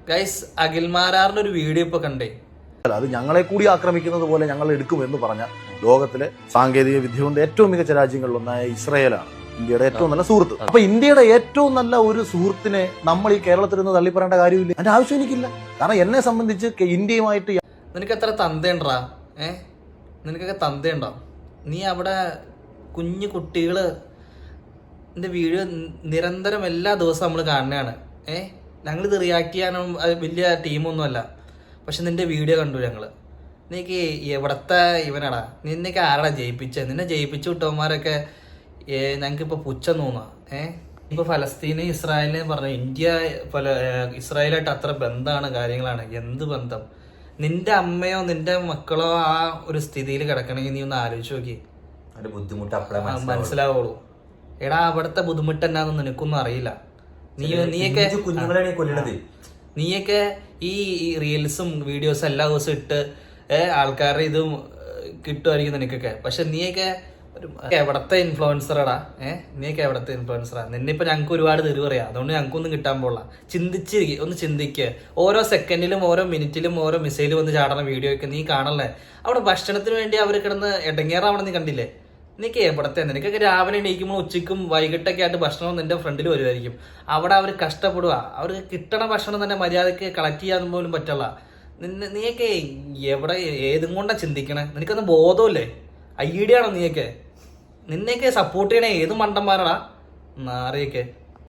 Guys അഖിൽമാരാറിന്റെ ഒരു video ഇപ്പൊ കണ്ടേ. അത് ഞങ്ങളെ കൂടി ആക്രമിക്കുന്നത് പോലെ ഞങ്ങൾ എടുക്കുമെന്ന് പറഞ്ഞ ലോകത്തിലെ സാങ്കേതിക വിദ്യ കൊണ്ട് ഏറ്റവും മികച്ച രാജ്യങ്ങളിലൊന്നായ ഇസ്രായേലാണ് ഇന്ത്യയുടെ ഏറ്റവും നല്ല സുഹൃത്ത്. അപ്പൊ ഇന്ത്യയുടെ ഏറ്റവും നല്ല ഒരു സുഹൃത്തിനെ നമ്മൾ ഈ കേരളത്തിൽ നിന്ന് തള്ളിപ്പറയേണ്ട കാര്യമില്ല. അതിന്റെ ആവശ്യം എനിക്കില്ല. കാരണം എന്നെ സംബന്ധിച്ച് ഇന്ത്യയുമായിട്ട് നിനക്ക് എത്ര തന്തയുണ്ടാ? നിനക്കൊക്കെ തന്തയുണ്ടോ? നീ അവിടെ കുഞ്ഞു കുട്ടികള് എൻ്റെ വീഡിയോ നിരന്തരം എല്ലാ ദിവസവും നമ്മൾ കാണുന്നതാണ്. ഞങ്ങളിത് റിയാക്ട് ചെയ്യാനും വലിയ ടീമൊന്നുമല്ല. പക്ഷെ നിന്റെ വീഡിയോ കണ്ടു ഞങ്ങൾ. നിനക്ക് എവിടത്തെ ഇവനാടാ? നിന്നൊക്കെ ആരാടാ ജയിപ്പിച്ചത്? നിന്നെ ജയിപ്പിച്ചു വിട്ടവന്മാരൊക്കെ ഞങ്ങൾക്കിപ്പോൾ പുച്ഛം തോന്നുക. ഇപ്പോൾ ഫലസ്തീന് ഇസ്രായേലിനെ പറഞ്ഞു ഇന്ത്യ ഇസ്രായേലായിട്ട് അത്ര ബന്ധമാണ്, കാര്യങ്ങളാണ്. എന്ത് ബന്ധം? നിന്റെ അമ്മയോ നിന്റെ മക്കളോ ആ ഒരു സ്ഥിതിയിൽ കിടക്കണമെങ്കിൽ നീ ഒന്ന് ആലോചിച്ച് നോക്കി. മനസ്സിലാവുള്ളൂ. എടാ അവിടുത്തെ ബുദ്ധിമുട്ട് എന്നാന്ന് നിനക്കൊന്നും അറിയില്ല. നീയൊക്കെ ഈ റീൽസും വീഡിയോസും എല്ലാ ദിവസവും ഇട്ട് ആൾക്കാരുടെ ഇതും കിട്ടുമായിരിക്കും നിനക്കൊക്കെ. പക്ഷെ നീയൊക്കെ എവിടത്തെ ഇൻഫ്ലുവൻസറാടാ? നീയൊക്കെ എവിടത്തെ ഇൻഫ്ലുവൻസറാ? നിന്നിപ്പോ ഞങ്ങൾക്ക് ഒരുപാട് തെരുവ് അറിയാം. അതുകൊണ്ട് ഞങ്ങൾക്കൊന്നും കിട്ടാൻ പോകില്ല. ഒന്ന് ചിന്തിക്കുക. ഓരോ സെക്കൻഡിലും ഓരോ മിനിറ്റിലും ഓരോ മിസൈൽ വന്ന് ചാടുന്ന വീഡിയോ ഒക്കെ നീ കാണല്ലേ? അവിടെ ഭക്ഷണത്തിന് വേണ്ടി അവർ കിടന്ന് എടങ്ങേറാവണം. നീ കണ്ടില്ലേ? നിനക്ക് എവിടത്തെ? നിനക്കൊക്കെ രാവിലെ എണീക്കുമ്പോൾ ഉച്ചയ്ക്കും വൈകിട്ടൊക്കെ ആയിട്ട് ഭക്ഷണം നിന്റെ ഫ്രണ്ടിൽ വരുമായിരിക്കും. അവിടെ അവർ കഷ്ടപ്പെടുക. അവർക്ക് കിട്ടണ ഭക്ഷണം തന്നെ മര്യാദക്ക് കളക്ട് ചെയ്യാൻ പോലും പറ്റുള്ള. നീയൊക്കെ എവിടെ ഏതും കൊണ്ടാ ചിന്തിക്കണേ? നിനക്കൊന്നും ബോധമില്ലേ? ഐഡിയ ആണോ നീയൊക്കെ? നിന്നെയൊക്കെ സപ്പോർട്ട് ചെയ്യണേ ഏത് മണ്ടന്മാരാടാ? നാറിയൊക്കെ.